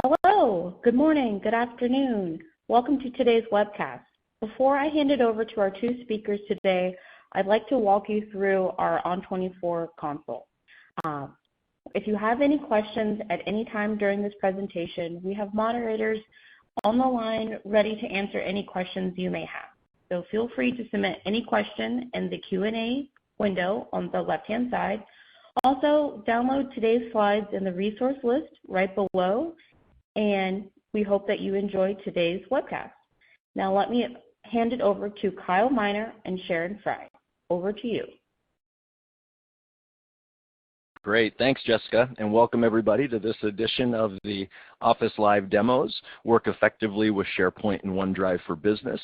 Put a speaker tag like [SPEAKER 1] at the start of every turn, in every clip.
[SPEAKER 1] Hello, good morning, good afternoon. Welcome to today's webcast. Before I hand it over to our two speakers today, I'd like to walk you through our On24 console. If you have any questions at any time during this presentation, we have moderators on the line ready to answer any questions you may have. So feel free to submit any question in the Q&A window on the left-hand side. Also, download today's slides in the resource list right below, and we hope that you enjoy today's webcast. Now let me hand it over to Kyle Miner and Sharon Fry. Over to you.
[SPEAKER 2] Great, thanks Jessica, and welcome everybody to this edition of the Office Live Demos, Work Effectively with SharePoint and OneDrive for Business.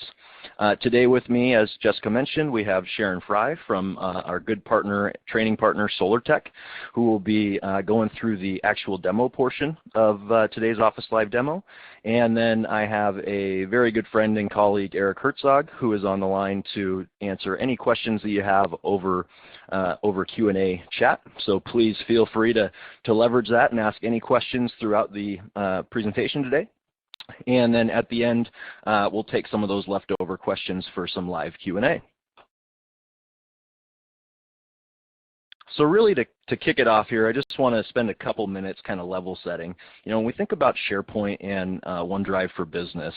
[SPEAKER 2] Today with me, as Jessica mentioned, we have Sharon Fry from our good partner, training partner, SolarTech, who will be going through the actual demo portion of today's Office Live Demo. And then I have a very good friend and colleague, Eric Herzog, who is on the line to answer any questions that you have over Q&A chat. So please feel free to leverage that and ask any questions throughout the presentation today. And then at the end, we'll take some of those leftover questions for some live Q&A. So really to kick it off here, I just want to spend a couple minutes kind of level setting. You know, when we think about SharePoint and OneDrive for Business,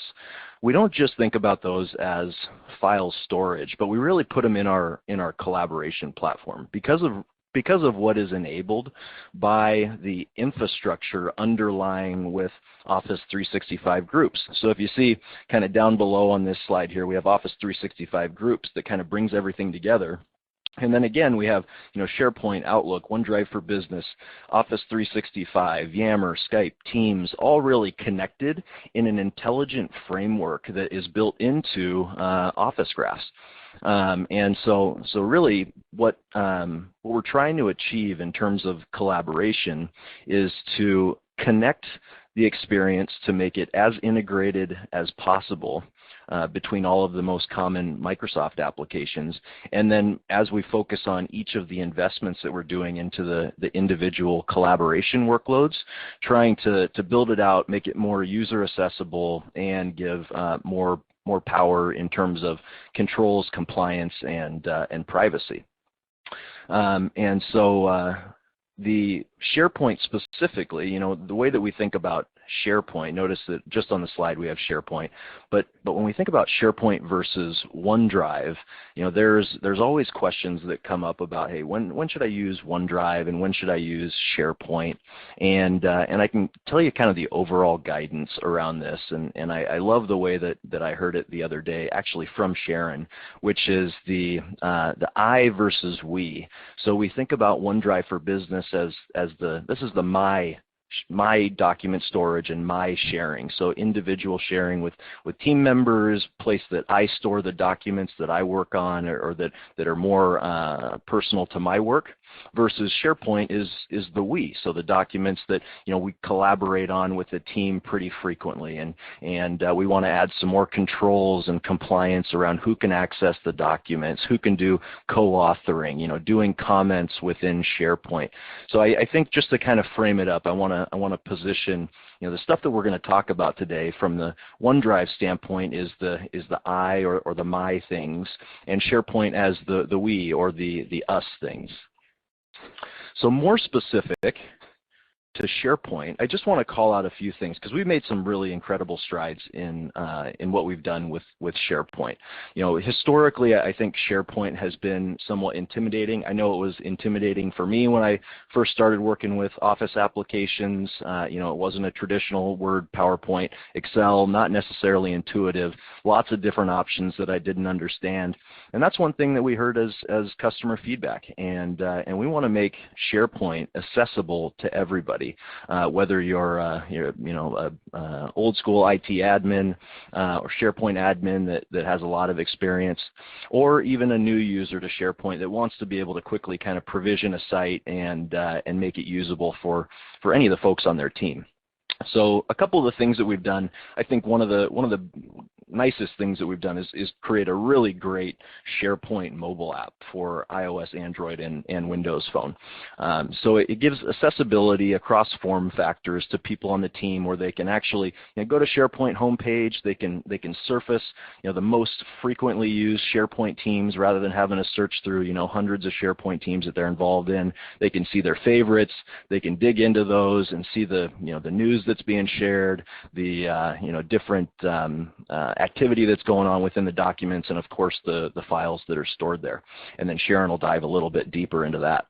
[SPEAKER 2] we don't just think about those as file storage, but we really put them in our collaboration platform because of what is enabled by the infrastructure underlying with Office 365 groups. So if you see kind of down below on this slide here, we have Office 365 groups that kind of brings everything together. And then again, we have, you know, SharePoint, Outlook, OneDrive for Business, Office 365, Yammer, Skype, Teams, all really connected in an intelligent framework that is built into Office graphs. And so really what we're trying to achieve in terms of collaboration is to connect the experience to make it as integrated as possible between all of the most common Microsoft applications. And then as we focus on each of the investments that we're doing into the individual collaboration workloads, trying to build it out, make it more user accessible, and give more power in terms of controls, compliance, and privacy. And so the SharePoint specifically, you know, the way that we think about SharePoint, notice that just on the slide we have SharePoint, but when we think about SharePoint versus OneDrive, you know, there's always questions that come up about, hey, when should I use OneDrive and when should I use SharePoint? And I can tell you kind of the overall guidance around this, and I love the way that I heard it the other day, actually from Sharon, which is the I versus we. So we think about OneDrive for Business as this is the my document storage and my sharing. So individual sharing with team members, place that I store the documents that I work on or that are more personal to my work, versus SharePoint is the we. So the documents that, you know, we collaborate on with the team pretty frequently, and we want to add some more controls and compliance around who can access the documents, who can do co-authoring, you know, doing comments within SharePoint. So I think just to kind of frame it up, I want to position, you know, the stuff that we're going to talk about today from the OneDrive standpoint is the I or the my things, and SharePoint as the we or the us things. So more specific to SharePoint, I just want to call out a few things because we've made some really incredible strides in what we've done with SharePoint. You know, historically, I think SharePoint has been somewhat intimidating. I know it was intimidating for me when I first started working with Office applications. You know, it wasn't a traditional Word, PowerPoint, Excel, not necessarily intuitive. Lots of different options that I didn't understand, and that's one thing that we heard as customer feedback. And we want to make SharePoint accessible to everybody. Whether you're old school IT admin or SharePoint admin that has a lot of experience, or even a new user to SharePoint that wants to be able to quickly kind of provision a site and make it usable for any of the folks on their team. So a couple of the things that we've done, I think one of the nicest things that we've done is create a really great SharePoint mobile app for iOS, Android, and Windows Phone. So it gives accessibility across form factors to people on the team, where they can actually go to SharePoint homepage. They can surface the most frequently used SharePoint teams rather than having to search through hundreds of SharePoint teams that they're involved in. They can see their favorites. They can dig into those and see the the news that's being shared, the different activity that's going on within the documents, and of course the files that are stored there. And then Sharon will dive a little bit deeper into that.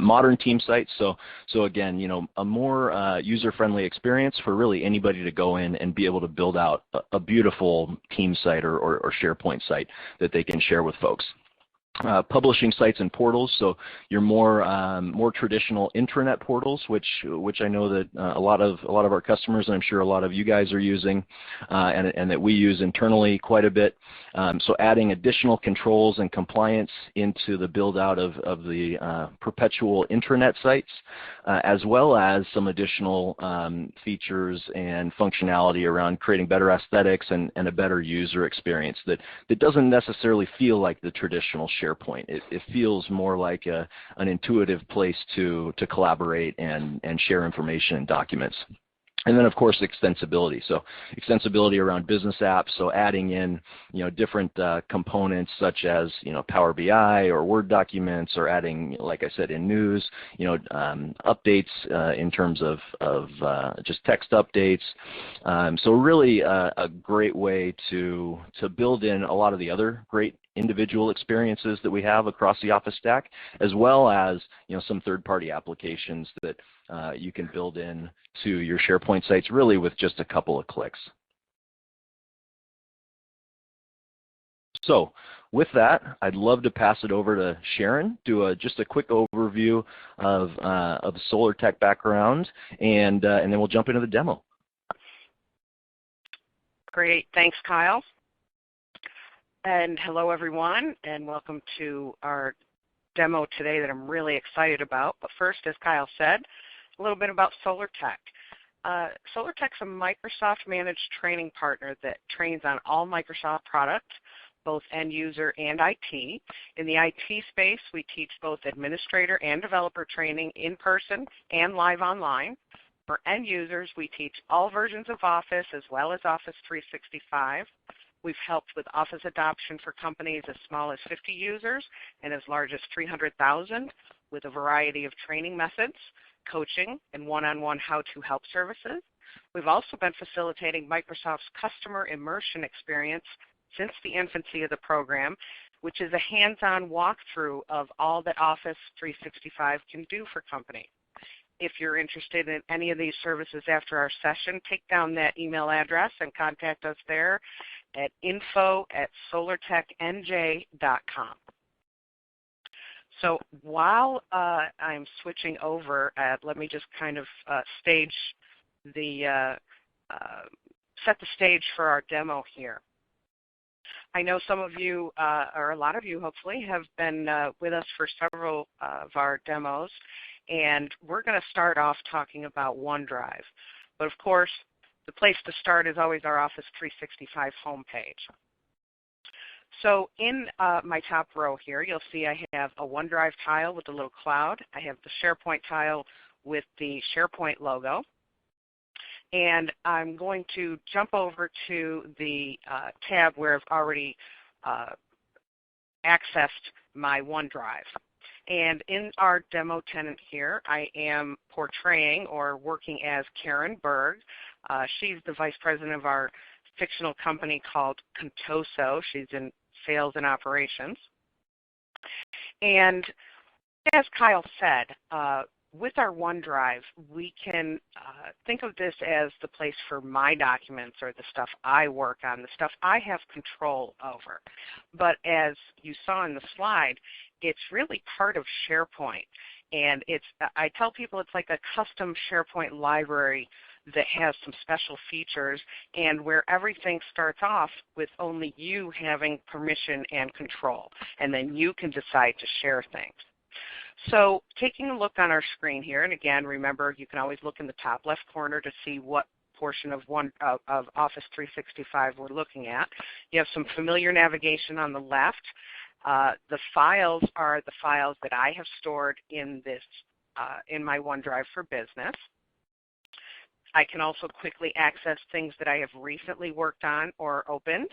[SPEAKER 2] Modern team sites, so again, a more user-friendly experience for really anybody to go in and be able to build out a beautiful team site or SharePoint site that they can share with folks. Publishing sites and portals, so your more traditional intranet portals, which I know that a lot of our customers, and I'm sure a lot of you guys are using, and that we use internally quite a bit. So adding additional controls and compliance into the build out of the perpetual intranet sites, as well as some additional features and functionality around creating better aesthetics and a better user experience that doesn't necessarily feel like the traditional SharePoint. It feels more like an intuitive place to collaborate and share information and documents. And then, of course, extensibility. So extensibility around business apps, so adding in different components such as Power BI or Word documents, or adding, like I said, in news, updates in terms of just text updates. So really a great way to build in a lot of the other great individual experiences that we have across the Office stack, as well as some third-party applications that you can build in to your SharePoint sites really with just a couple of clicks. So with that, I'd love to pass it over to Sharon, do just a quick overview of the SolarTech background, and then we'll jump into the demo.
[SPEAKER 3] Great, thanks, Kyle. And hello, everyone, and welcome to our demo today that I'm really excited about. But first, as Kyle said, a little bit about SolarTech. SolarTech's a Microsoft-managed training partner that trains on all Microsoft products, both end user and IT. In the IT space, we teach both administrator and developer training in person and live online. For end users, we teach all versions of Office as well as Office 365. We've helped with Office adoption for companies as small as 50 users and as large as 300,000 with a variety of training methods, coaching, and one-on-one how-to help services. We've also been facilitating Microsoft's customer immersion experience since the infancy of the program, which is a hands-on walkthrough of all that Office 365 can do for companies. If you're interested in any of these services after our session, take down that email address and contact us there at info@solartechnj.com. So while I'm switching over, let me just kind of set the stage for our demo here. I know some of you, or a lot of you hopefully, have been with us for several of our demos, and we're going to start off talking about OneDrive. But of course, the place to start is always our Office 365 homepage. So in my top row here, you'll see I have a OneDrive tile with a little cloud. I have the SharePoint tile with the SharePoint logo. And I'm going to jump over to the tab where I've already accessed my OneDrive. And in our demo tenant here, I am portraying or working as Karen Berg. She's the vice president of our fictional company called Contoso. She's in sales and operations. And as Kyle said, with our OneDrive, we can think of this as the place for my documents or the stuff I work on, the stuff I have control over. But as you saw in the slide, it's really part of SharePoint. And I tell people it's like a custom SharePoint library that has some special features and where everything starts off with only you having permission and control. And then you can decide to share things. So taking a look on our screen here, and again, remember, you can always look in the top left corner to see what portion of Office 365 we're looking at. You have some familiar navigation on the left. The files are the files that I have stored in my OneDrive for Business. I can also quickly access things that I have recently worked on or opened.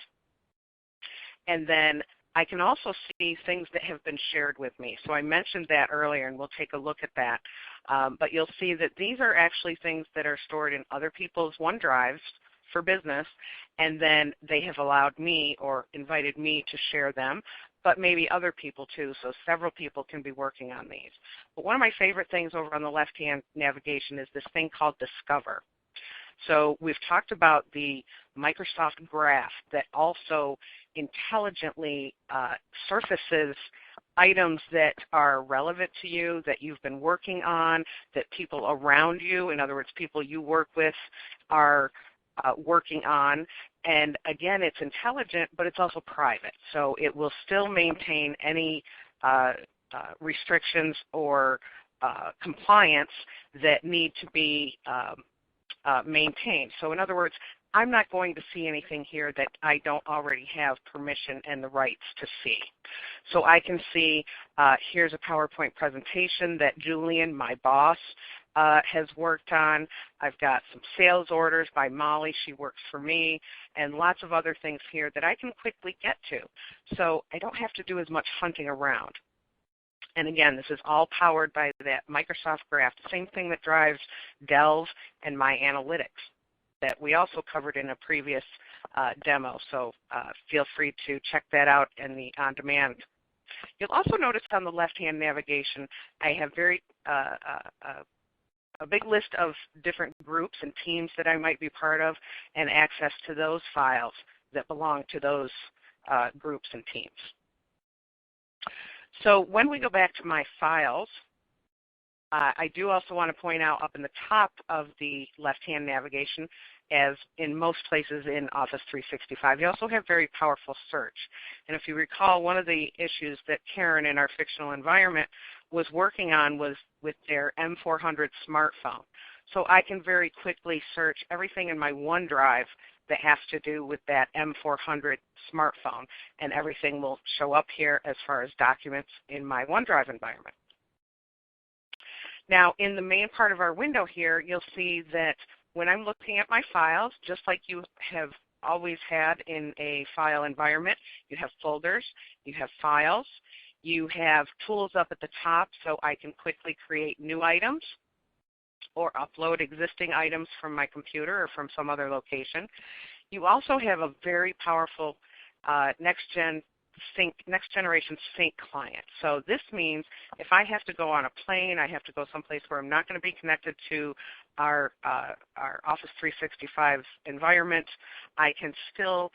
[SPEAKER 3] And then I can also see things that have been shared with me. So I mentioned that earlier, and we'll take a look at that. But you'll see that these are actually things that are stored in other people's OneDrives for Business, and then they have allowed me or invited me to share them, but maybe other people too, so several people can be working on these. But one of my favorite things over on the left-hand navigation is this thing called Discover. So we've talked about the Microsoft Graph that also intelligently surfaces items that are relevant to you, that you've been working on, that people around you, in other words, people you work with, are working on. And again, it's intelligent, but it's also private. So it will still maintain any restrictions or compliance that need to be maintained. So in other words, I'm not going to see anything here that I don't already have permission and the rights to see. So I can see here's a PowerPoint presentation that Julian, my boss, has worked on. I've got some sales orders by Molly, she works for me, and lots of other things here that I can quickly get to. So I don't have to do as much hunting around. And again, this is all powered by that Microsoft Graph, the same thing that drives Delve and My Analytics that we also covered in a previous demo. So feel free to check that out in the on-demand. You'll also notice on the left-hand navigation, I have a big list of different groups and teams that I might be part of, and access to those files that belong to those groups and teams. So when we go back to my files, I do also want to point out up in the top of the left-hand navigation, as in most places in Office 365, you also have very powerful search. And if you recall, one of the issues that Karen in our fictional environment was working on was with their M400 smartphone. So I can very quickly search everything in my OneDrive that has to do with that M400 smartphone, and everything will show up here as far as documents in my OneDrive environment. Now, in the main part of our window here, you'll see that when I'm looking at my files, just like you have always had in a file environment, you have folders, you have files, you have tools up at the top so I can quickly create new items or upload existing items from my computer or from some other location. You also have a very powerful next generation sync client. So this means if I have to go on a plane, I have to go someplace where I'm not going to be connected to our Office 365 environment, I can still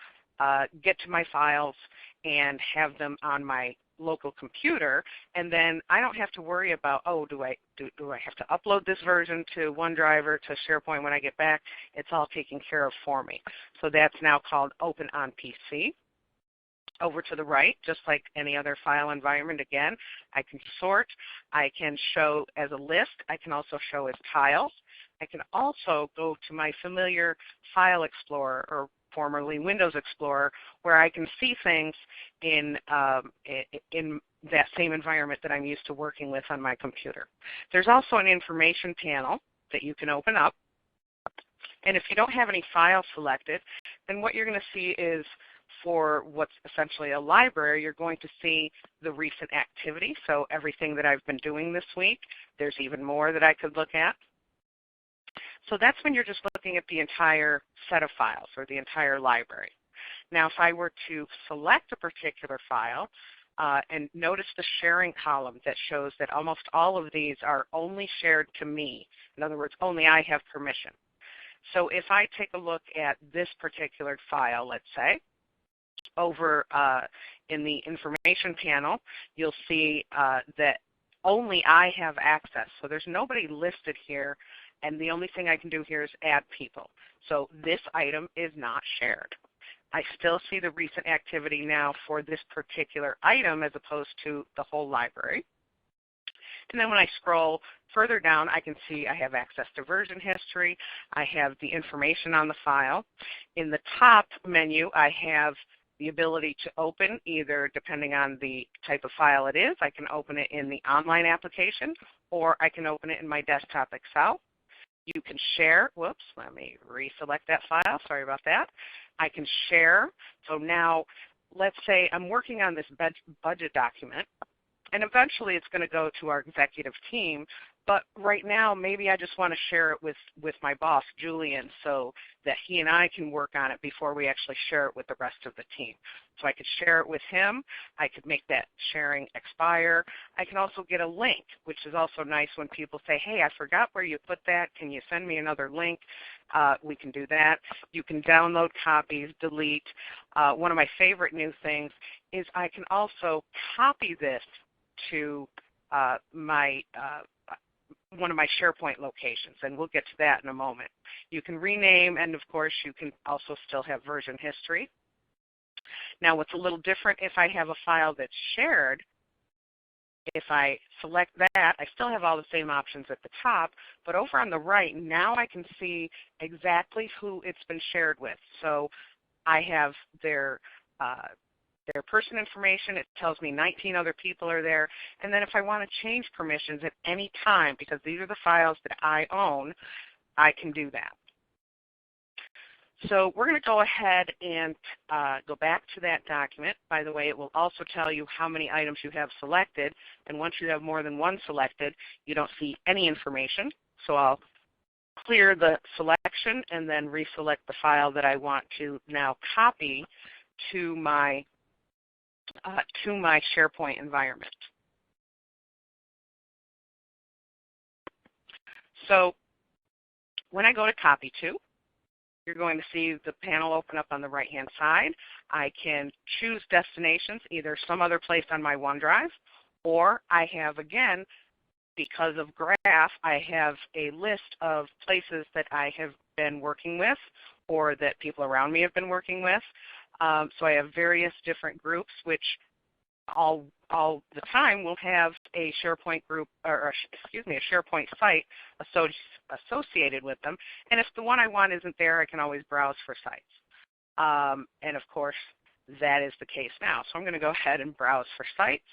[SPEAKER 3] get to my files and have them on my local computer, and then I don't have to worry about, oh, do I have to upload this version to OneDrive or to SharePoint when I get back? It's all taken care of for me. So that's now called Open on PC. Over to the right, just like any other file environment, again, I can sort, I can show as a list, I can also show as tiles. I can also go to my familiar File Explorer, or formerly Windows Explorer, where I can see things in that same environment that I'm used to working with on my computer. There's also an information panel that you can open up. And if you don't have any files selected, then what you're going to see is, for what's essentially a library, you're going to see the recent activity, so everything that I've been doing this week. There's even more that I could look at. So that's when you're just looking at the entire set of files or the entire library. Now, if I were to select a particular file, and notice the sharing column that shows that almost all of these are only shared to me. In other words, only I have permission. So if I take a look at this particular file, let's say, over in the information panel, you'll see that only I have access. So there's nobody listed here, and the only thing I can do here is add people. So this item is not shared. I still see the recent activity now for this particular item as opposed to the whole library. And then when I scroll further down, I can see I have access to version history. I have the information on the file. In the top menu, I have the ability to open, either depending on the type of file it is. I can open it in the online application, or I can open it in my desktop Excel. You can share. Whoops, let me reselect that file. Sorry about that. I can share. So now, let's say I'm working on this budget document, and eventually it's going to go to our executive team. But right now, maybe I just want to share it with my boss, Julian, so that he and I can work on it before we actually share it with the rest of the team. So I could share it with him. I could make that sharing expire. I can also get a link, which is also nice when people say, hey, I forgot where you put that. Can you send me another link? We can do that. You can download copies, delete. One of my favorite new things is I can also copy this to one of my SharePoint locations, and we'll get to that in a moment. You can rename, and of course you can also still have version history. Now what's a little different, if I have a file that's shared, if I select that, I still have all the same options at the top, but over on the right, now I can see exactly who it's been shared with. So I have their person information. It tells me 19 other people are there. And then if I want to change permissions at any time, because these are the files that I own, I can do that. So we're going to go ahead and go back to that document. By the way, it will also tell you how many items you have selected. And once you have more than one selected, you don't see any information. So I'll clear the selection and then reselect the file that I want to now copy to my SharePoint environment. So when I go to copy to, you're going to see the panel open up on the right-hand side. I can choose destinations, either some other place on my OneDrive, or I have, again, because of Graph, I have a list of places that I have been working with or that people around me have been working with. So I have various different groups, which all the time will have a SharePoint group, or excuse me, a SharePoint site associated with them. And if the one I want isn't there, I can always browse for sites. And of course, that is the case now. So I'm going to go ahead and browse for sites.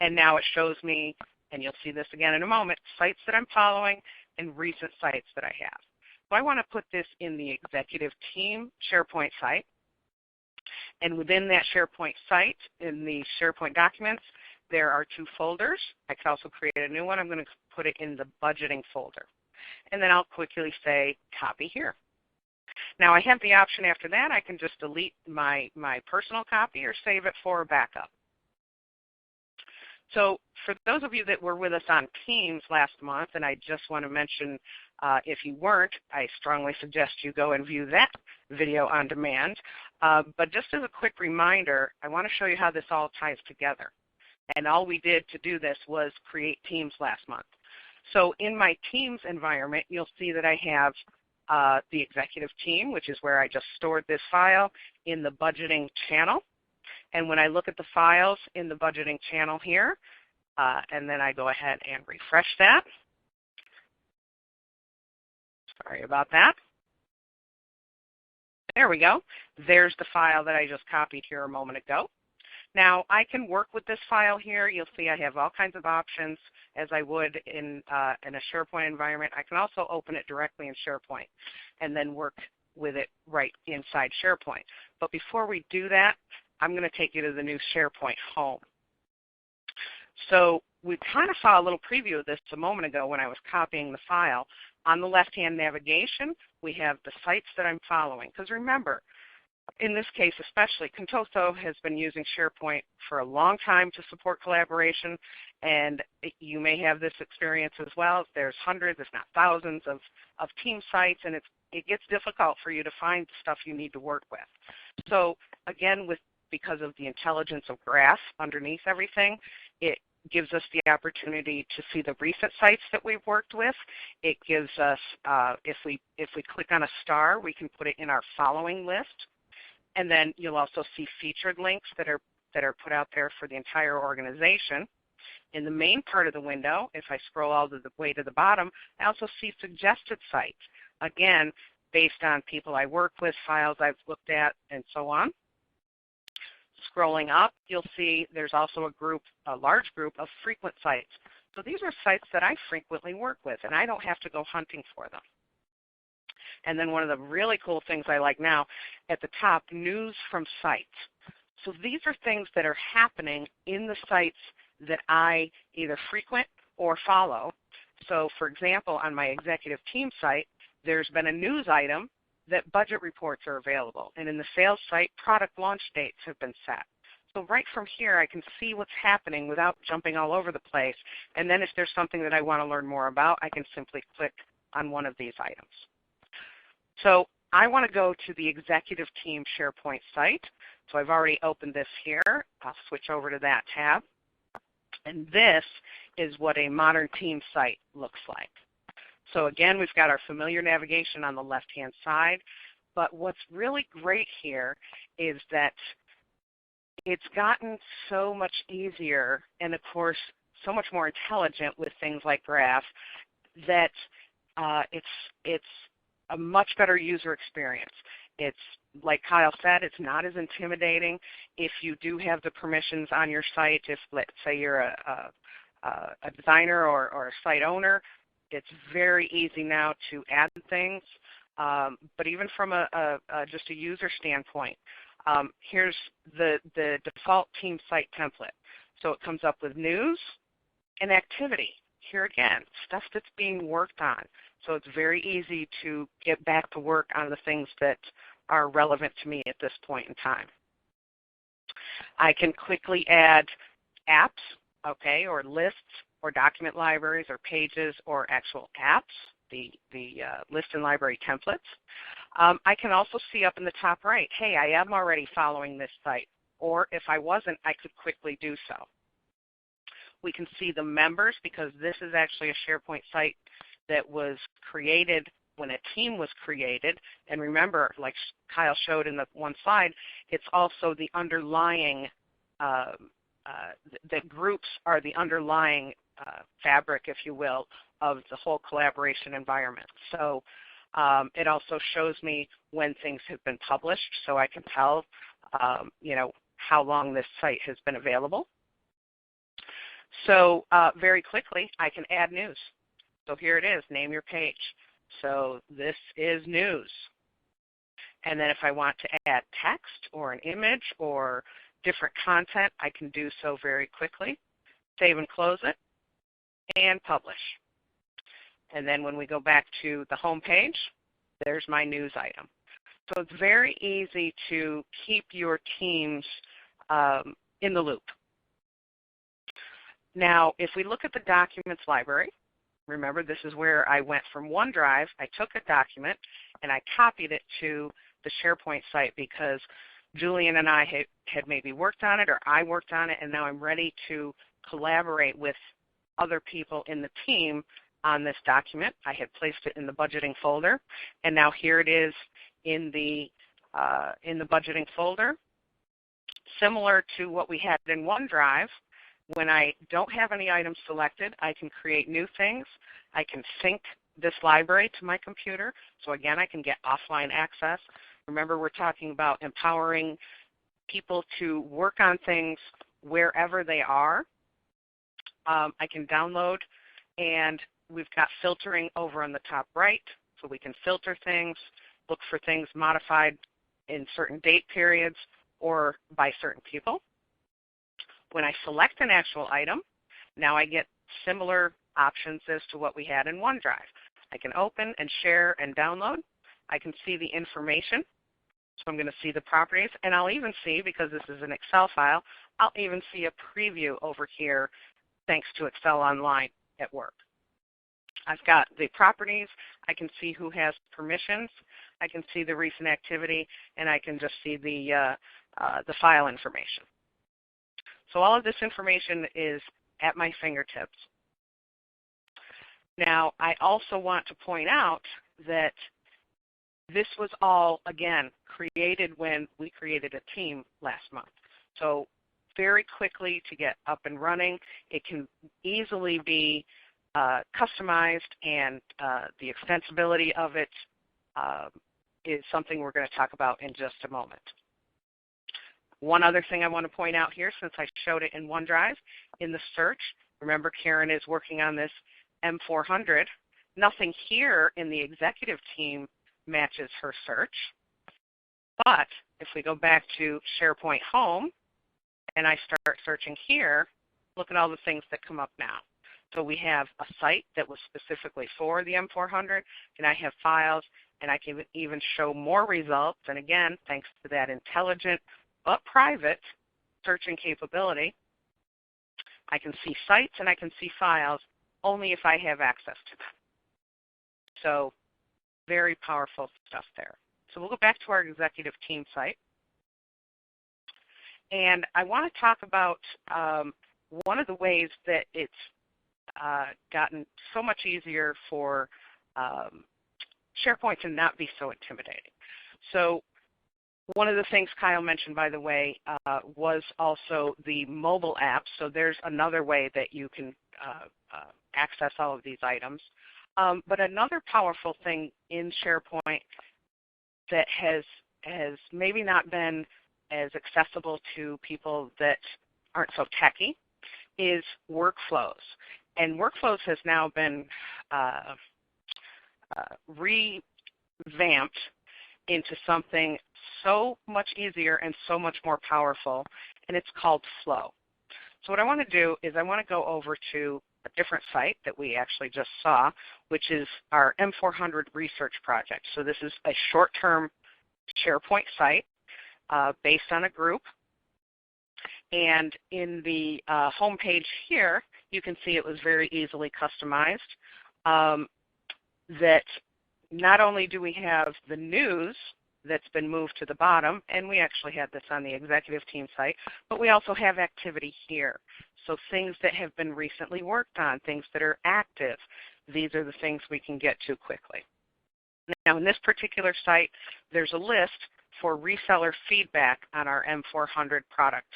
[SPEAKER 3] And now it shows me, and you'll see this again in a moment, sites that I'm following and recent sites that I have. So I want to put this in the executive team SharePoint site. And within that SharePoint site, in the SharePoint documents, there are two folders. I could also create a new one. I'm going to put it in the budgeting folder. And then I'll quickly say copy here. Now I have the option after that. I can just delete my personal copy or save it for a backup. So for those of you that were with us on Teams last month, and I just want to mention, if you weren't, I strongly suggest you go and view that video on demand. But just as a quick reminder, I want to show you how this all ties together. And all we did to do this was create Teams last month. So in my Teams environment, you'll see that I have the executive team, which is where I just stored this file, in the budgeting channel. And when I look at the files in the budgeting channel here, and then I go ahead and refresh that. Sorry about that. There we go. There's the file that I just copied here a moment ago. Now, I can work with this file here. You'll see I have all kinds of options as I would in a SharePoint environment. I can also open it directly in SharePoint and then work with it right inside SharePoint. But before we do that, I'm going to take you to the new SharePoint home. So we kind of saw a little preview of this a moment ago when I was copying the file. On the left-hand navigation, we have the sites that I'm following. Because remember, in this case especially, Contoso has been using SharePoint for a long time to support collaboration, and you may have this experience as well. There's hundreds, if not thousands, of team sites, and it gets difficult for you to find the stuff you need to work with. So again, because of the intelligence of Graph underneath everything, it gives us the opportunity to see the recent sites that we've worked with. It gives us, if we click on a star, we can put it in our following list. And then you'll also see featured links that are put out there for the entire organization. In the main part of the window, if I scroll all the way to the bottom, I also see suggested sites, again, based on people I work with, files I've looked at, and so on. Scrolling up, you'll see there's also a large group of frequent sites. So these are sites that I frequently work with, and I don't have to go hunting for them. And then one of the really cool things I like now, at the top, news from sites. So these are things that are happening in the sites that I either frequent or follow. So for example, on my executive team site, there's been a news item that budget reports are available. And in the sales site, product launch dates have been set. So right from here, I can see what's happening without jumping all over the place. And then if there's something that I want to learn more about, I can simply click on one of these items. So I want to go to the executive team SharePoint site. So I've already opened this here. I'll switch over to that tab. And this is what a modern team site looks like. So again, we've got our familiar navigation on the left-hand side. But what's really great here is that it's gotten so much easier and, of course, so much more intelligent with things like graphs that it's a much better user experience. It's, like Kyle said, it's not as intimidating if you do have the permissions on your site. If, let's say, you're a designer or a site owner, it's very easy now to add things. But even from just a user standpoint, here's the default team site template. So it comes up with news and activity. Here again, stuff that's being worked on. So it's very easy to get back to work on the things that are relevant to me at this point in time. I can quickly add apps, okay, or lists, or document libraries, or pages, or actual apps, the list and library templates. I can also see up in the top right, hey, I am already following this site, or if I wasn't, I could quickly do so. We can see the members, because this is actually a SharePoint site that was created when a team was created. And remember, like Kyle showed in the one slide, it's also the underlying, the groups are the underlying fabric, if you will, of the whole collaboration environment. So it also shows me when things have been published, so I can tell, you know, how long this site has been available. So very quickly, I can add news. So here it is, name your page. So this is news. And then if I want to add text or an image or different content, I can do so very quickly. Save and close it, and publish. And then when we go back to the home page, there's my news item. So it's very easy to keep your teams in the loop. Now, if we look at the documents library, remember this is where I went from OneDrive. I took a document and I copied it to the SharePoint site because Julian and I had maybe worked on it, or I worked on it, and now I'm ready to collaborate with other people in the team on this document. I had placed it in the budgeting folder, and now here it is in the budgeting folder. Similar to what we had in OneDrive, when I don't have any items selected, I can create new things. I can sync this library to my computer. So again, I can get offline access. Remember, we're talking about empowering people to work on things wherever they are. I can download, and we've got filtering over on the top right, so we can filter things, look for things modified in certain date periods or by certain people. When I select an actual item, now I get similar options as to what we had in OneDrive. I can open and share and download. I can see the information. So I'm going to see the properties, and I'll even see, because this is an Excel file, I'll even see a preview over here thanks to Excel Online at work. I've got the properties. I can see who has permissions. I can see the recent activity, and I can just see the file information. So all of this information is at my fingertips. Now, I also want to point out that this was all, again, created when we created a team last month. So very quickly to get up and running. It can easily be customized, and the extensibility of it is something we're going to talk about in just a moment. One other thing I want to point out here, since I showed it in OneDrive, in the search, remember Karen is working on this M400. Nothing here in the executive team matches her search. But if we go back to SharePoint Home and I start searching here, look at all the things that come up now. So we have a site that was specifically for the M400, and I have files, and I can even show more results. And again, thanks to that intelligent but private searching capability, I can see sites and I can see files only if I have access to them. So very powerful stuff there. So we'll go back to our executive team site. And I want to talk about one of the ways that it's gotten so much easier for SharePoint to not be so intimidating. So one of the things Kyle mentioned, by the way, was also the mobile app. So there's another way that you can access all of these items. But another powerful thing in SharePoint that has maybe not been as accessible to people that aren't so techy is workflows. And workflows has now been revamped into something so much easier and so much more powerful, and it's called Flow. So what I want to do is I want to go over to a different site that we actually just saw, which is our M400 research project. So this is a short-term SharePoint site based on a group. And in the home page here, you can see it was very easily customized. That not only do we have the news that's been moved to the bottom, and we actually had this on the executive team site, but we also have activity here. So things that have been recently worked on, things that are active, these are the things we can get to quickly. Now in this particular site, there's a list for reseller feedback on our M400 product.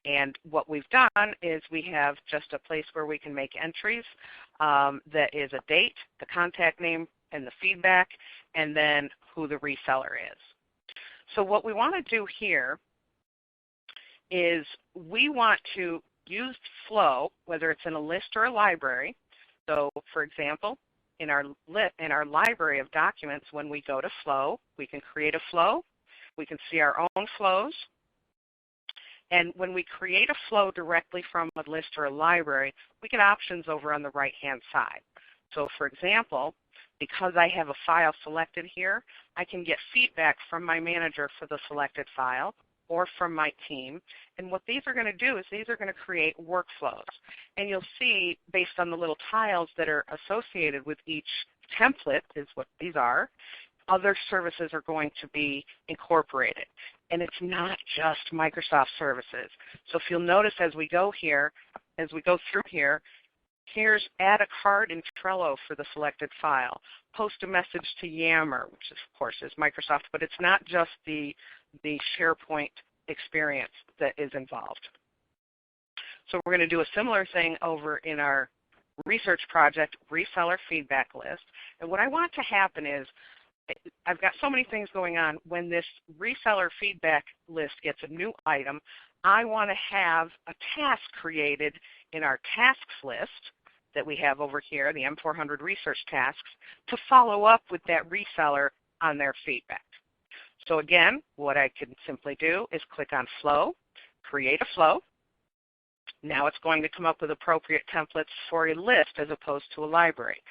[SPEAKER 3] And what we've done is we have just a place where we can make entries that is a date, the contact name, and the feedback, and then who the reseller is. So what we want to do here is we want to use Flow, whether it's in a list or a library. So for example, in our library of documents, when we go to Flow, we can create a flow. We can see our own flows. And when we create a flow directly from a list or a library, we get options over on the right-hand side. So for example, because I have a file selected here, I can get feedback from my manager for the selected file or from my team. And what these are going to do is these are going to create workflows. And you'll see, based on the little tiles that are associated with each template, is what these are, other services are going to be incorporated. And it's not just Microsoft services. So if you'll notice as we go here, as we go through here, here's add a card in Trello for the selected file, post a message to Yammer, which of course is Microsoft, but it's not just the SharePoint experience that is involved. So we're going to do a similar thing over in our research project reseller feedback list. And what I want to happen is, I've got so many things going on. When this reseller feedback list gets a new item, I want to have a task created in our tasks list that we have over here, the M400 research tasks, to follow up with that reseller on their feedback. So again, what I can simply do is click on Flow, create a flow. Now it's going to come up with appropriate templates for a list as opposed to a library.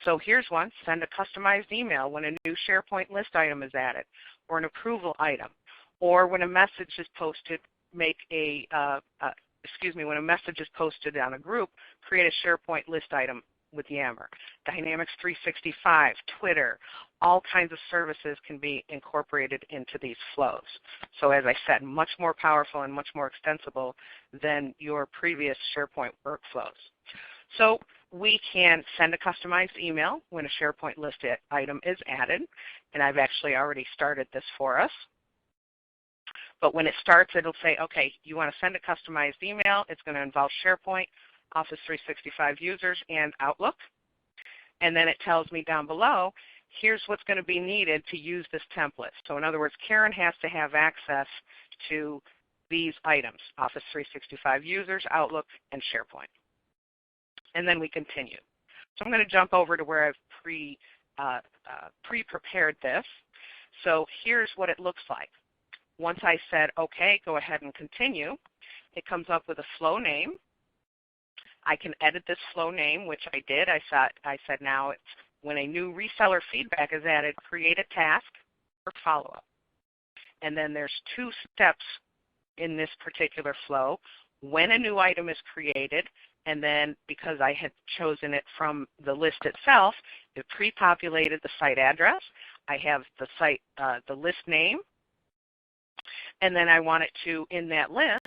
[SPEAKER 3] So here's one: send a customized email when a new SharePoint list item is added, or an approval item, or when a message is posted, make a, when a message is posted on a group, create a SharePoint list item with Yammer. Dynamics 365, Twitter, all kinds of services can be incorporated into these flows. So as I said, much more powerful and much more extensible than your previous SharePoint workflows. So we can send a customized email when a SharePoint list item is added, and I've actually already started this for us. But when it starts, it'll say, okay, you want to send a customized email. It's going to involve SharePoint, Office 365 users, and Outlook. And then it tells me down below, here's what's going to be needed to use this template. So in other words, Karen has to have access to these items, Office 365 users, Outlook, and SharePoint. And then we continue. So I'm going to jump over to where I've pre-prepared this. So here's what it looks like. Once I said, okay, go ahead and continue, it comes up with a flow name. I can edit this flow name, which I did. I said now it's when a new reseller feedback is added, create a task for follow-up. And then there's 2 steps in this particular flow. When a new item is created, and then because I had chosen it from the list itself, it pre-populated the site address. I have the site, the list name, and then I want it to, in that list,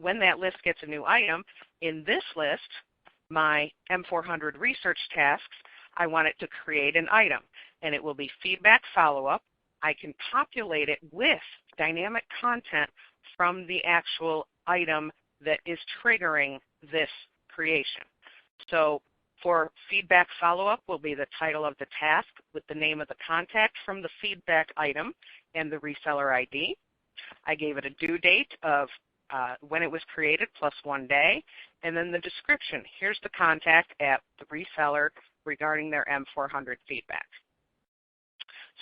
[SPEAKER 3] when that list gets a new item, in this list, my M400 research tasks, I want it to create an item, and it will be feedback follow-up. I can populate it with dynamic content from the actual item that is triggering this creation. So for feedback follow-up will be the title of the task with the name of the contact from the feedback item and the reseller ID. I gave it a due date of when it was created plus 1 day, and then the description. Here's the contact at the reseller regarding their M400 feedback.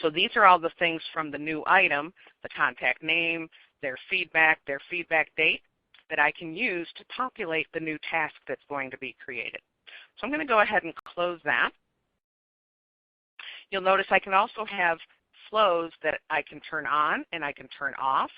[SPEAKER 3] So these are all the things from the new item, the contact name, their feedback date, that I can use to populate the new task that's going to be created. So I'm going to go ahead and close that. You'll notice I can also have flows that I can turn on and I can turn off.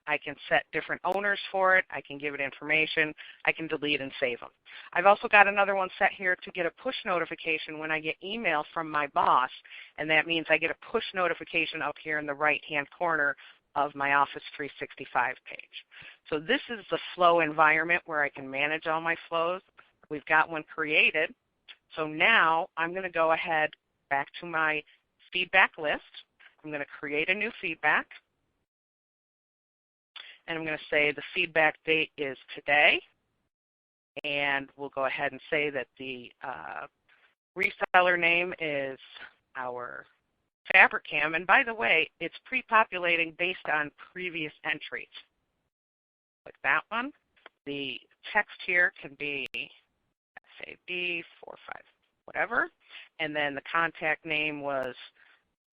[SPEAKER 3] I can set different owners for it. I can give it information. I can delete and save them. I've also got another one set here to get a push notification when I get email from my boss, and that means I get a push notification up here in the right-hand corner of my Office 365 page. So this is the flow environment where I can manage all my flows. We've got one created. So now I'm going to go ahead back to my feedback list. I'm going to create a new feedback. And I'm going to say the feedback date is today. And we'll go ahead and say that the reseller name is our Fabricam. And by the way, it's pre-populating based on previous entries. Click that one. The text here can be SAB 45, whatever. And then the contact name was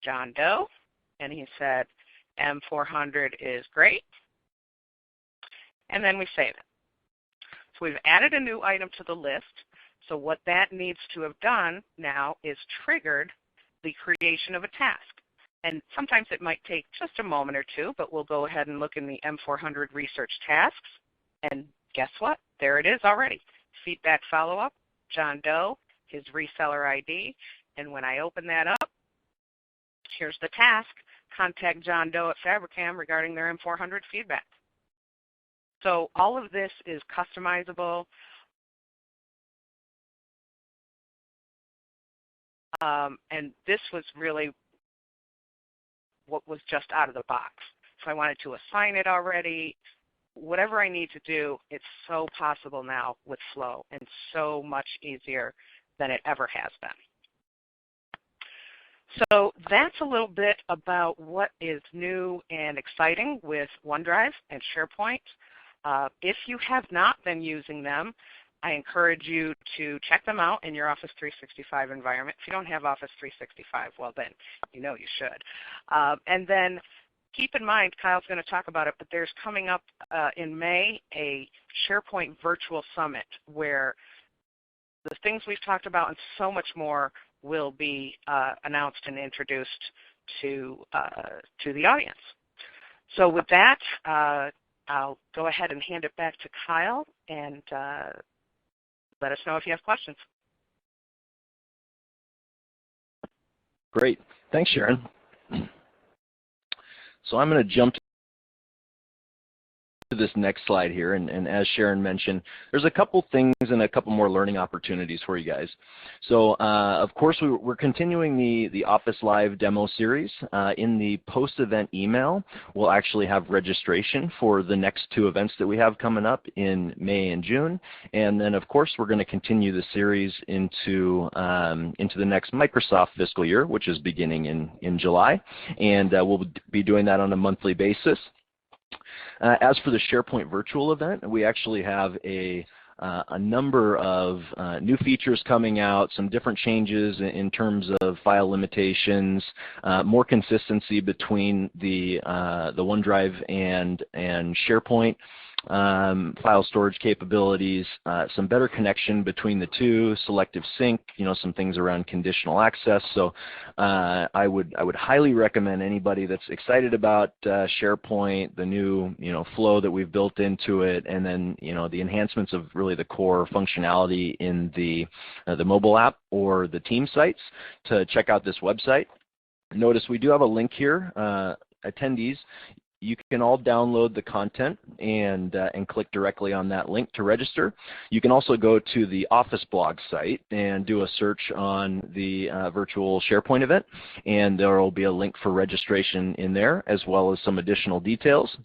[SPEAKER 3] John Doe. And he said M400 is great. And then we save it. So we've added a new item to the list. So what that needs to have done now is triggered the creation of a task. And sometimes it might take just a moment or two, but we'll go ahead and look in the M400 research tasks. And guess what? There it is already. Feedback follow-up, John Doe, his reseller ID. And when I open that up, here's the task. Contact John Doe at Fabricam regarding their M400 feedback. So all of this is customizable. And this was really what was just out of the box. If I wanted to assign it already, whatever I need to do, it's so possible now with Flow and so much easier than it ever has been. So that's a little bit about what is new and exciting with OneDrive and SharePoint. If you have not been using them, I encourage you to check them out in your Office 365 environment. If you don't have Office 365, well then, you know you should. And then keep in mind, Kyle's going to talk about it, but there's coming up in May a SharePoint Virtual Summit where the things we've talked about and so much more will be announced and introduced to the audience. So with that, I'll go ahead and hand it back to Kyle and let us know if you have questions.
[SPEAKER 2] Great. Thanks, Sharon. So I'm going to jump this next slide here, and as Sharon mentioned, there's a couple things and a couple more learning opportunities for you guys. So of course we're continuing the Office Live demo series. In the post-event email, we'll actually have registration for the next 2 events that we have coming up in May and June, and then of course we're going to continue the series into the next Microsoft fiscal year, which is beginning in July, and we'll be doing that on a monthly basis. As for the SharePoint virtual event, we actually have a number of new features coming out, some different changes in terms of file limitations, more consistency between the OneDrive and SharePoint file storage capabilities, some better connection between the two, selective sync, some things around conditional access. So I would highly recommend anybody that's excited about SharePoint, the new flow that we've built into it, and then the enhancements of really the core functionality in the mobile app or the team sites, to check out this website. Notice we do have a link here. Attendees, you can all download the content and click directly on that link to register. You can also go to the Office blog site and do a search on the virtual SharePoint event, and there will be a link for registration in there, as well as some additional details.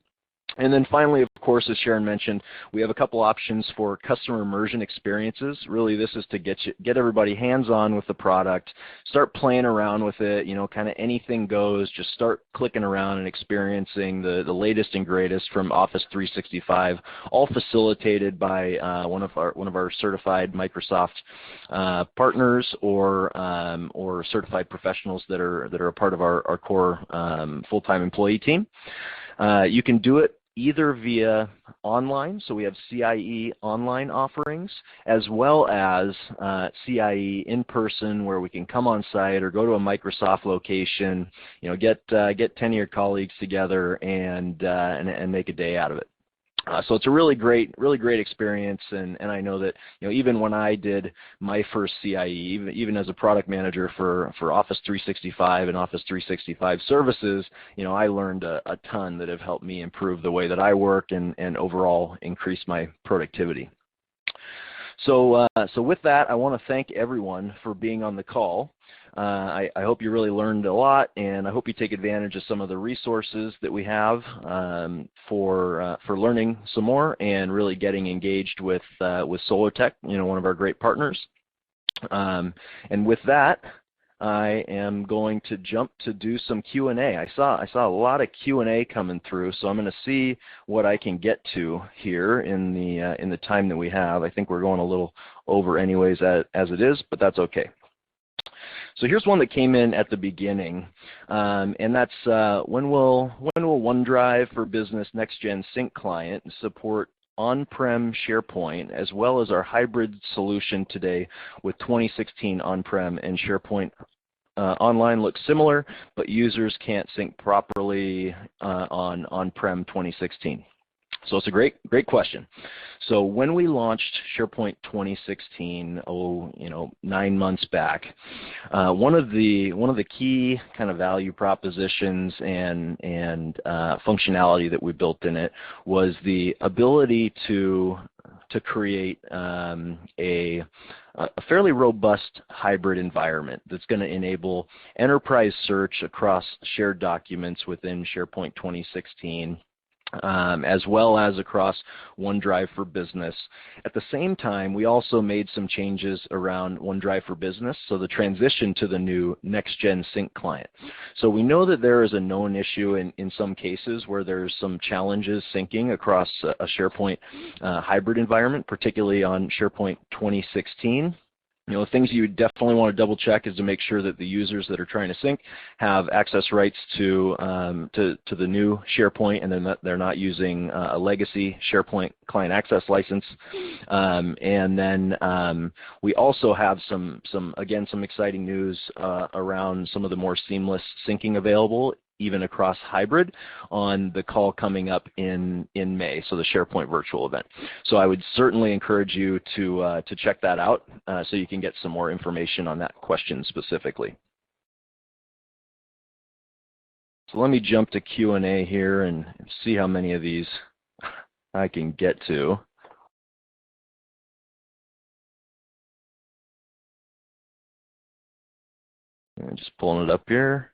[SPEAKER 2] And then finally, of course, as Sharon mentioned, we have a couple options for customer immersion experiences. Really, this is to get everybody hands-on with the product, start playing around with it, kind of anything goes, just start clicking around and experiencing the latest and greatest from Office 365, all facilitated by one of our certified Microsoft partners or certified professionals that are a part of our core full-time employee team. You can do it either via online, so we have CIE online offerings, as well as CIE in person, where we can come on site or go to a Microsoft location, get 10 of your colleagues together and make a day out of it. So it's a really great experience, and I know that even when I did my first CIE, even as a product manager for Office 365 and Office 365 services, I learned a ton that have helped me improve the way that I work and overall increase my productivity. So with that, I want to thank everyone for being on the call. I hope you really learned a lot, and I hope you take advantage of some of the resources that we have for learning some more and really getting engaged with Solotech, one of our great partners. And with that, I am going to jump to do some Q&A. I saw a lot of Q&A coming through, so I'm going to see what I can get to here in the time that we have. I think we're going a little over anyways as it is, but that's okay. So here's one that came in at the beginning, and that's when will OneDrive for Business Next Gen Sync client support on-prem SharePoint as well as our hybrid solution today with 2016 on-prem and SharePoint online looks similar, but users can't sync properly on-prem 2016. So it's a great question. So when we launched SharePoint 2016, 9 months back, one of the key kind of value propositions and functionality that we built in it was the ability to create a fairly robust hybrid environment that's going to enable enterprise search across shared documents within SharePoint 2016. As well as across OneDrive for Business. At the same time, we also made some changes around OneDrive for Business, so the transition to the new Next-Gen Sync client. So we know that there is a known issue in some cases where there's some challenges syncing across a SharePoint hybrid environment, particularly on SharePoint 2016. Things you definitely want to double check is to make sure that the users that are trying to sync have access rights to the new SharePoint, and then they're not using a legacy SharePoint client access license. And then we also have some exciting news around some of the more seamless syncing available even across hybrid on the call coming up in May, so the SharePoint virtual event. So I would certainly encourage you to check that out so you can get some more information on that question specifically. So let me jump to Q&A here and see how many of these I can get to. I'm just pulling it up here.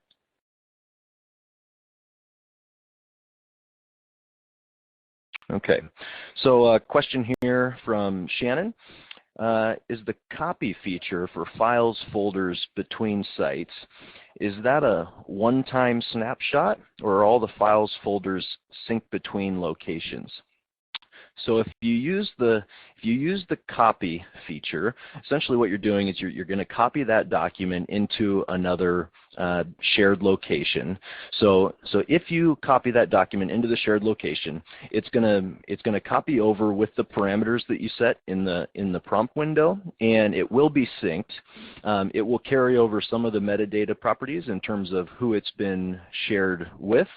[SPEAKER 2] Okay, so a question here from Shannon. Is the copy feature for files, folders between sites, is that a one-time snapshot, or are all the files, folders synced between locations? So if you use the copy feature, essentially what you're doing is you're going to copy that document into another shared location. So if you copy that document into the shared location, it's going to copy over with the parameters that you set in the prompt window, and it will be synced. It will carry over some of the metadata properties in terms of who it's been shared with,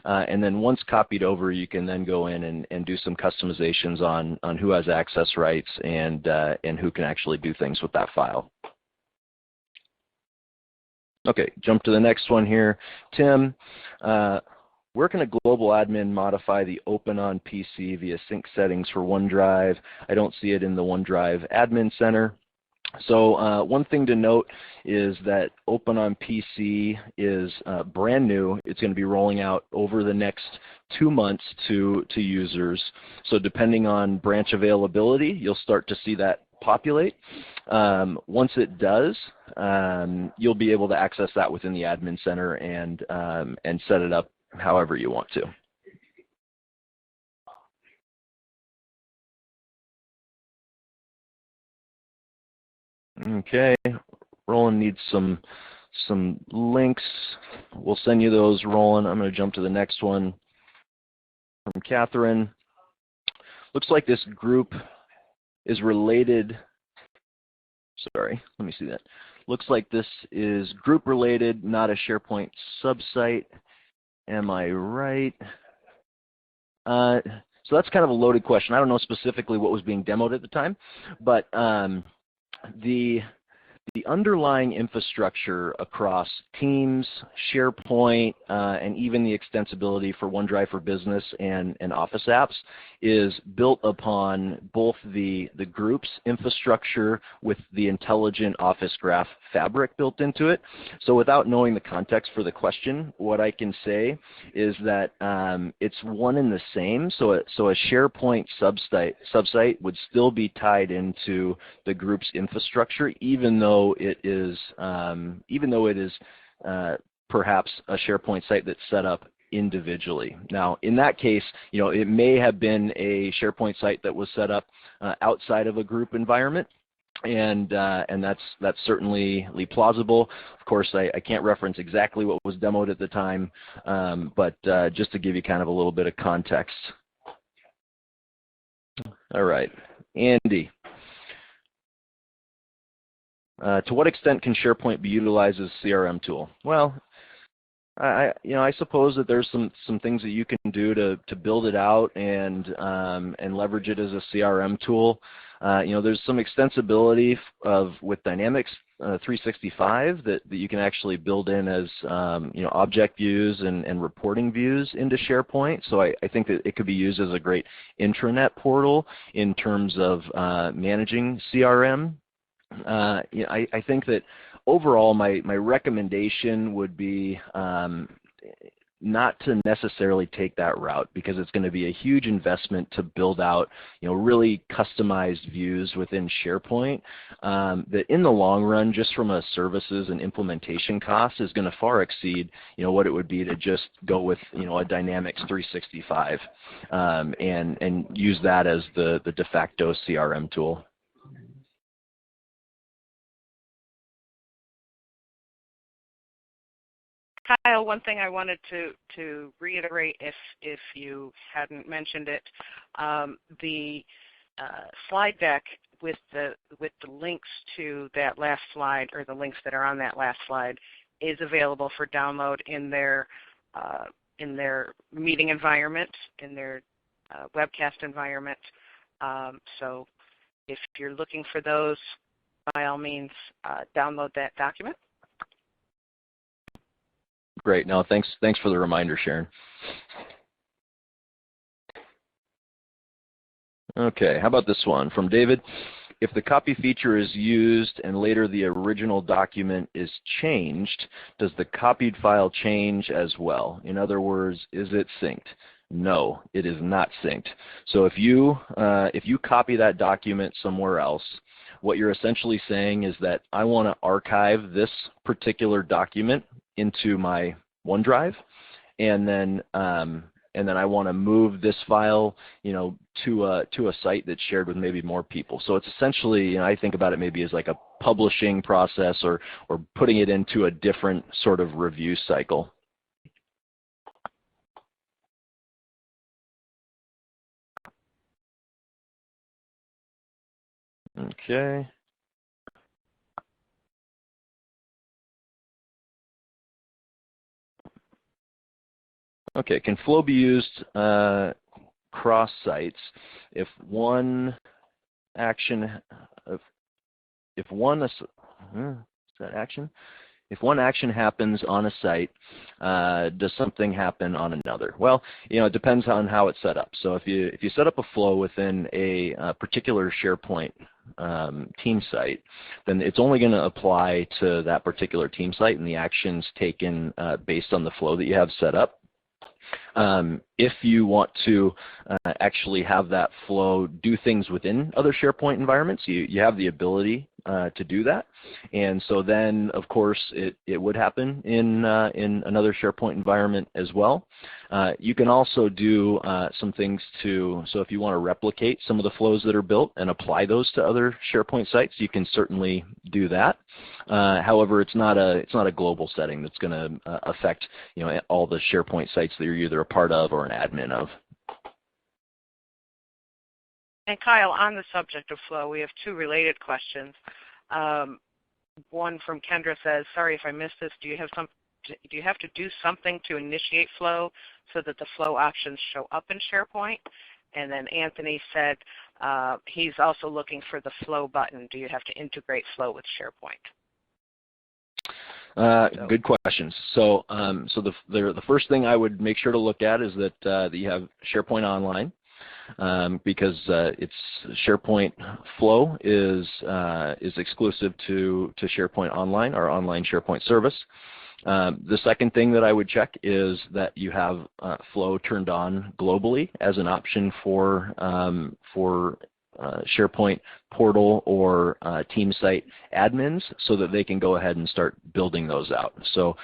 [SPEAKER 2] and then once copied over, you can then go in and do some customizations on who has access rights and who can actually do things with that file. Okay, jump to the next one here. Tim, where can a global admin modify the Open on PC via sync settings for OneDrive? I don't see it in the OneDrive Admin Center. So one thing to note is that Open on PC is brand new. It's going to be rolling out over the next 2 months to users. So depending on branch availability, you'll start to see that populate. Once it does, you'll be able to access that within the Admin Center and set it up however you want to. Okay, Roland needs some links. We'll send you those, Roland. I'm going to jump to the next one from Catherine. Looks like this group is related. Sorry, let me see that. Looks like this is group related, not a SharePoint subsite. Am I right? So that's kind of a loaded question. I don't know specifically what was being demoed at the time, but the underlying infrastructure across Teams, SharePoint, and even the extensibility for OneDrive for Business and Office apps is built upon both the group's infrastructure with the intelligent Office Graph fabric built into it. So without knowing the context for the question, what I can say is that it's one and the same. So a SharePoint subsite would still be tied into the group's infrastructure, even though it is perhaps a SharePoint site that's set up individually. Now, in that case, it may have been a SharePoint site that was set up outside of a group environment, and that's certainly plausible. Of course, I can't reference exactly what was demoed at the time, but just to give you kind of a little bit of context. All right, Andy. To what extent can SharePoint be utilized as a CRM tool? Well, I suppose that there's some things that you can do to build it out and leverage it as a CRM tool. There's some extensibility with Dynamics 365 that you can actually build in as object views and reporting views into SharePoint. So I think that it could be used as a great intranet portal in terms of managing CRM. I think that overall my recommendation would be not to necessarily take that route, because it's going to be a huge investment to build out really customized views within SharePoint that in the long run, just from a services and implementation cost, is going to far exceed what it would be to just go with a Dynamics 365 and use that as the de facto CRM tool.
[SPEAKER 3] Kyle, one thing I wanted to reiterate, if you hadn't mentioned it, the slide deck with the links to that last slide, or the links that are on that last slide, is available for download in their meeting environment, in their webcast environment. So if you're looking for those, by all means, download that document.
[SPEAKER 2] Great. No, thanks for the reminder, Sharon. Okay, how about this one from David? If the copy feature is used and later the original document is changed, does the copied file change as well? In other words, is it synced? No, it is not synced. So if you copy that document somewhere else, what you're essentially saying is that I want to archive this particular document into my OneDrive, and then I want to move this file, to a site that's shared with maybe more people. So it's essentially, I think about it maybe as like a publishing process or putting it into a different sort of review cycle. Okay. Okay, can flow be used cross sites if one action, if one is that action? If one action happens on a site, does something happen on another? Well, it depends on how it's set up. So if you set up a flow within a particular SharePoint team site, then it's only going to apply to that particular team site and the actions taken based on the flow that you have set up. If you want to actually have that flow do things within other SharePoint environments, you have the ability to do that. And so then, of course, it would happen in another SharePoint environment as well. You can also do some things so if you want to replicate some of the flows that are built and apply those to other SharePoint sites, you can certainly do that. However, it's not a global setting that's going to affect all the SharePoint sites that you're either a part of or an admin of.
[SPEAKER 3] And Kyle, on the subject of flow, we have two related questions. One from Kendra says, sorry if I missed this, do you have to do something to initiate flow so that the flow options show up in SharePoint? And then Anthony said he's also looking for the flow button. Do you have to integrate flow with SharePoint?
[SPEAKER 2] Good questions. So, the first thing I would make sure to look at is that you have SharePoint Online, because it's SharePoint Flow is exclusive to SharePoint Online, our online SharePoint service. The second thing that I would check is that you have Flow turned on globally as an option for SharePoint portal or team site admins, so that they can go ahead and start building those out. So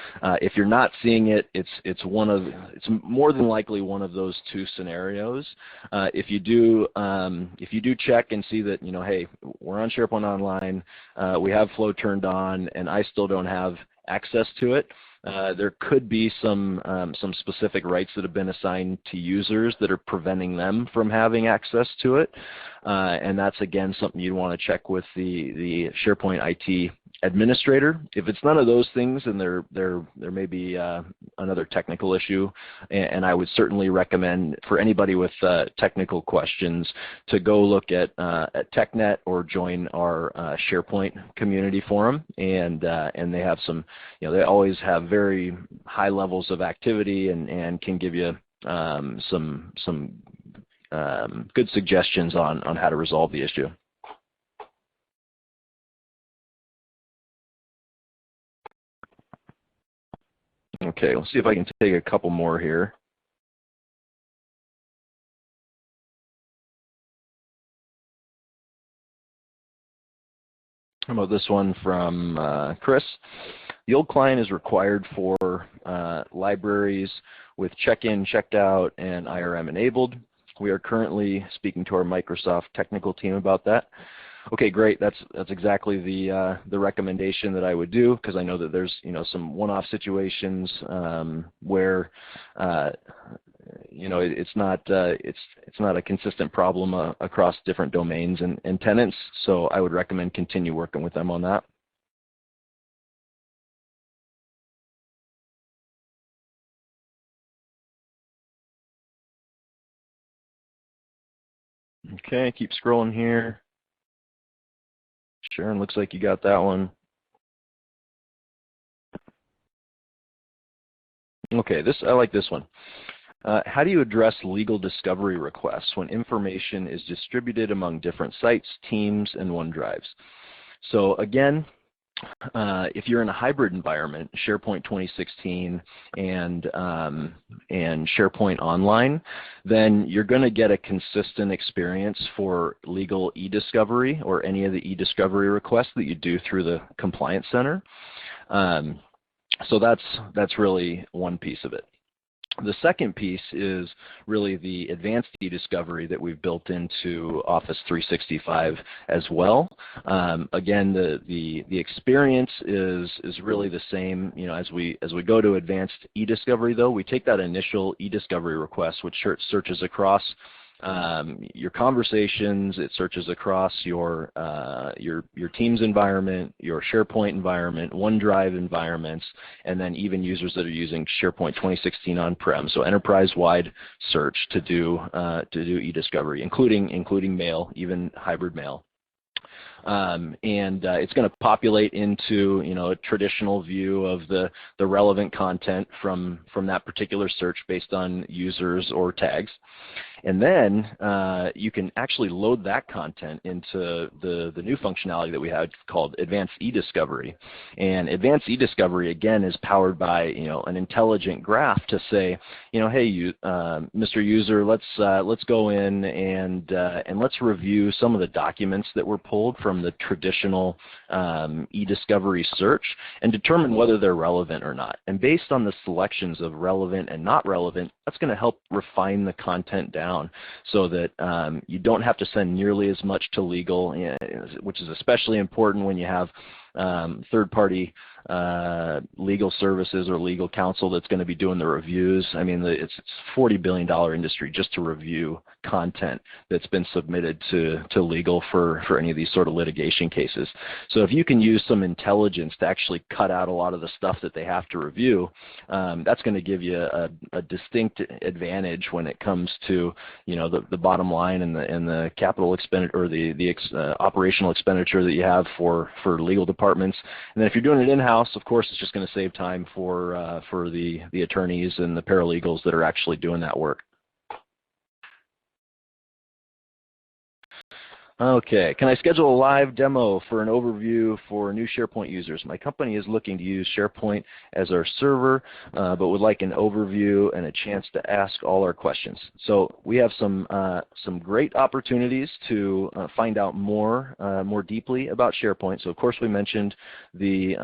[SPEAKER 2] if you're not seeing it, it's more than likely one of those two scenarios. If you do check and see that hey, we're on SharePoint Online, we have Flow turned on, and I still don't have access to it, there could be some specific rights that have been assigned to users that are preventing them from having access to it, and that's again something you'd want to check with the SharePoint IT administrator. If it's none of those things, then there may be another technical issue, and I would certainly recommend for anybody with technical questions to go look at TechNet or join our SharePoint community forum, and they have some, they always have very high levels of activity and can give you some good suggestions on how to resolve the issue. Okay, let's see if I can take a couple more here. How about this one from Chris? The old client is required for libraries with check-in, checked out, and IRM enabled. We are currently speaking to our Microsoft technical team about that. Okay, great. That's exactly the recommendation that I would do, because I know that there's some one-off situations where it's not a consistent problem across different domains and tenants. So I would recommend continue working with them on that. Okay, keep scrolling here. Sharon, looks like you got that one. Okay, I like this one. How do you address legal discovery requests when information is distributed among different sites, teams, and OneDrives? So again, if you're in a hybrid environment, SharePoint 2016 and SharePoint Online, then you're going to get a consistent experience for legal e-discovery or any of the e-discovery requests that you do through the Compliance Center. So that's really one piece of it. The second piece is really the advanced e-discovery that we've built into Office 365 as well. Again, the experience is really the same. You know, as we go to advanced e-discovery, though, we take that initial e-discovery request, which searches across your conversations. It searches across your Teams environment, your SharePoint environment, OneDrive environments, and then even users that are using SharePoint 2016 on-prem. So enterprise-wide search to do e-discovery, including mail, even hybrid mail. It's going to populate into a traditional view of the relevant content from that particular search based on users or tags. And then you can actually load that content into the new functionality that we have called Advanced e-discovery. And Advanced e-discovery, again, is powered by an intelligent graph to say, hey, Mr. User, let's go in and let's review some of the documents that were pulled from the traditional e-discovery search and determine whether they're relevant or not. And based on the selections of relevant and not relevant, that's going to help refine the content down so that you don't have to send nearly as much to legal, which is especially important when you have third-party legal services or legal counsel that's going to be doing the reviews. I mean, it's a $40 billion industry just to review content that's been submitted to legal for any of these sort of litigation cases. So if you can use some intelligence to actually cut out a lot of the stuff that they have to review, that's going to give you a distinct advantage when it comes to the bottom line and the capital expenditure or the operational expenditure that you have for legal departments. And then if you're doing it in-house, of course, it's just going to save time for the attorneys and the paralegals that are actually doing that work. Okay, can I schedule a live demo for an overview for new SharePoint users? My company is looking to use SharePoint as our server, but would like an overview and a chance to ask all our questions. So we have some great opportunities to find out more deeply about SharePoint. So of course we mentioned the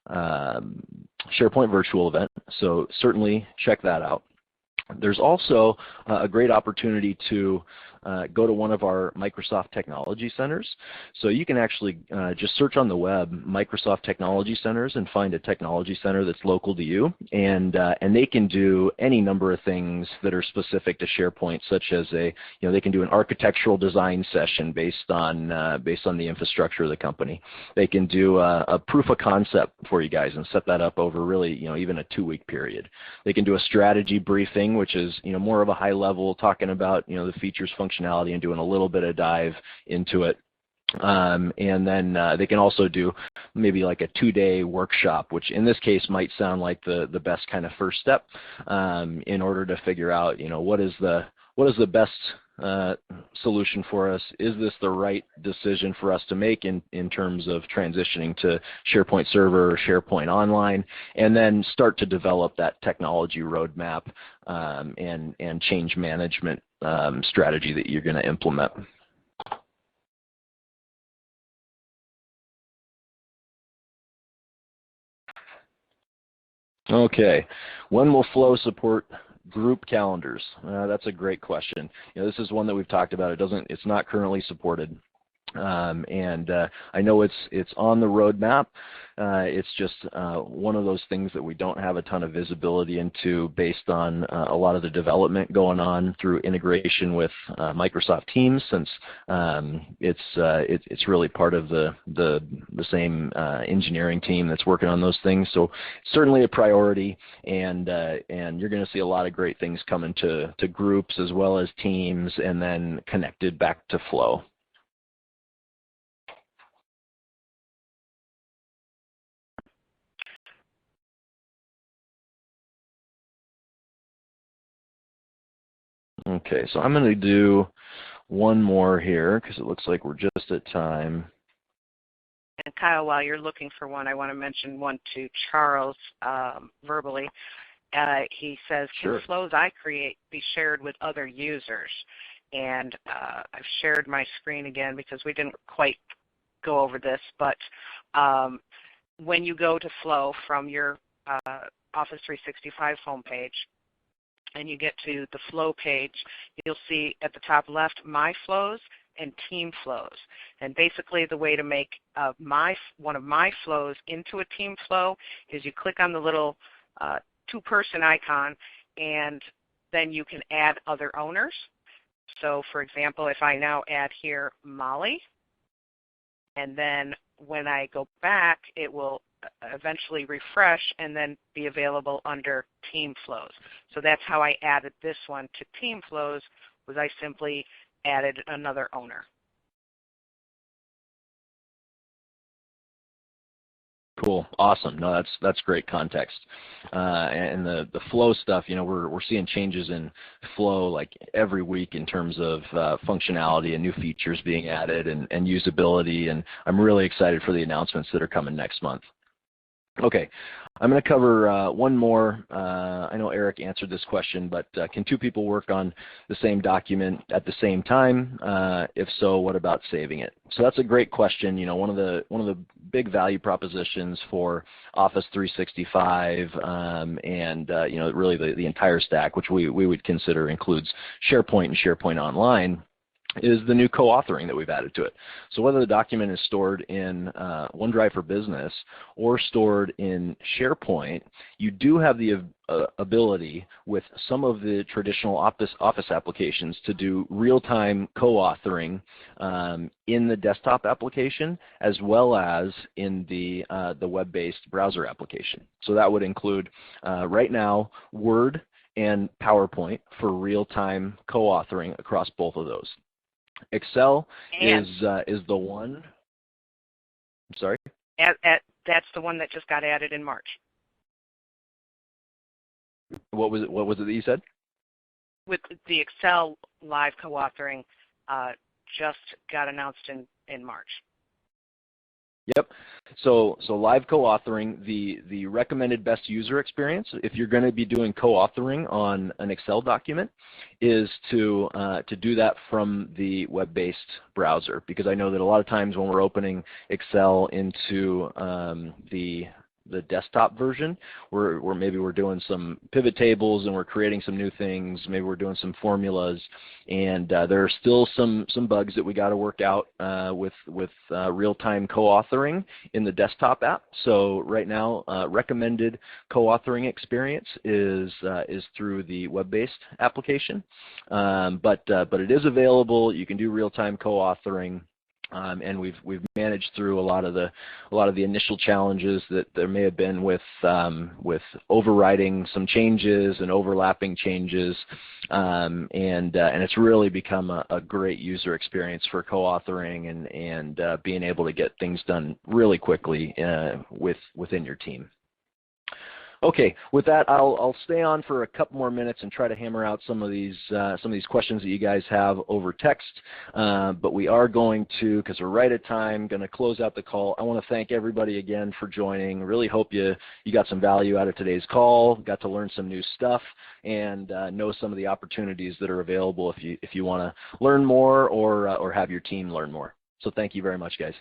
[SPEAKER 2] SharePoint virtual event, so certainly check that out. There's also a great opportunity to go to one of our Microsoft Technology Centers. So you can actually just search on the web Microsoft Technology Centers and find a technology center that's local to you, and they can do any number of things that are specific to SharePoint, such as they can do an architectural design session based on the infrastructure of the company. They can do a proof of concept for you guys and set that up over really even a 2-week period. They can do a strategy briefing, which is more of a high level, talking about the features, functionality, and doing a little bit of dive into it. And then they can also do maybe like a 2-day workshop, which in this case might sound like the best kind of first step in order to figure out what is the best solution for us. Is this the right decision for us to make in terms of transitioning to SharePoint Server or SharePoint Online, and then start to develop that technology roadmap and change management strategy that you're going to implement. Okay, when will Flow support group calendars? That's a great question. This is one that we've talked about. It's not currently supported. I know it's on the roadmap. It's just one of those things that we don't have a ton of visibility into based on a lot of the development going on through integration with Microsoft Teams, since it's really part of the same engineering team that's working on those things. So it's certainly a priority, and you're going to see a lot of great things coming to groups as well as teams, and then connected back to Flow. Okay, so I'm going to do one more here because it looks like we're just at time.
[SPEAKER 3] And Kyle, while you're looking for one, I want to mention one to Charles verbally. He says,
[SPEAKER 2] Sure.
[SPEAKER 3] can flows I create be shared with other users? And I've shared my screen again because we didn't quite go over this, but when you go to Flow from your Office 365 homepage and you get to the Flow page, you'll see at the top left, My Flows and Team Flows. And basically the way to make one of my flows into a team flow is you click on the little two-person icon, and then you can add other owners. So for example, if I now add here Molly, and then when I go back, it will eventually refresh and then be available under Team Flows. So that's how I added this one to Team Flows, was I simply added another owner.
[SPEAKER 2] Cool, awesome. No, that's great context. And the flow stuff, you know, we're seeing changes in flow like every week in terms of functionality and new features being added and usability. And I'm really excited for the announcements that are coming next month. Okay, I'm going to cover one more. I know Eric answered this question, but can two people work on the same document at the same time? If so, what about saving it? So that's a great question. You know, one of the big value propositions for Office 365 and you know, really the entire stack, which we would consider includes SharePoint and SharePoint Online, is the new co-authoring that we've added to it. So whether the document is stored in OneDrive for Business or stored in SharePoint, you do have the ability with some of the traditional Office applications to do real-time co-authoring in the desktop application as well as in the web-based browser application. So that would include right now Word and PowerPoint for real-time co-authoring across both of those. Excel is the one. I'm sorry.
[SPEAKER 3] That's the one that just got added in March.
[SPEAKER 2] What was it? What was it that you said?
[SPEAKER 3] With the Excel live co-authoring, just got announced in March.
[SPEAKER 2] Yep. So live co-authoring, the recommended best user experience, if you're going to be doing co-authoring on an Excel document, is to do that from the web-based browser, because I know that a lot of times when we're opening Excel into the desktop version, where maybe we're doing some pivot tables and we're creating some new things, maybe we're doing some formulas, and there are still some bugs that we got to work out with real-time co-authoring in the desktop app. So right now, recommended co-authoring experience is through the web-based application, but it is available. You can do real-time co-authoring. And we've managed through a lot of the initial challenges that there may have been with overriding some changes and overlapping changes, and it's really become a great user experience for co-authoring and being able to get things done really quickly within your team. Okay, with that, I'll stay on for a couple more minutes and try to hammer out some of these questions that you guys have over text. But we are going to, because we're right at time, going to close out the call. I want to thank everybody again for joining. Really hope you got some value out of today's call, got to learn some new stuff, and know some of the opportunities that are available if you want to learn more or have your team learn more. So thank you very much, guys.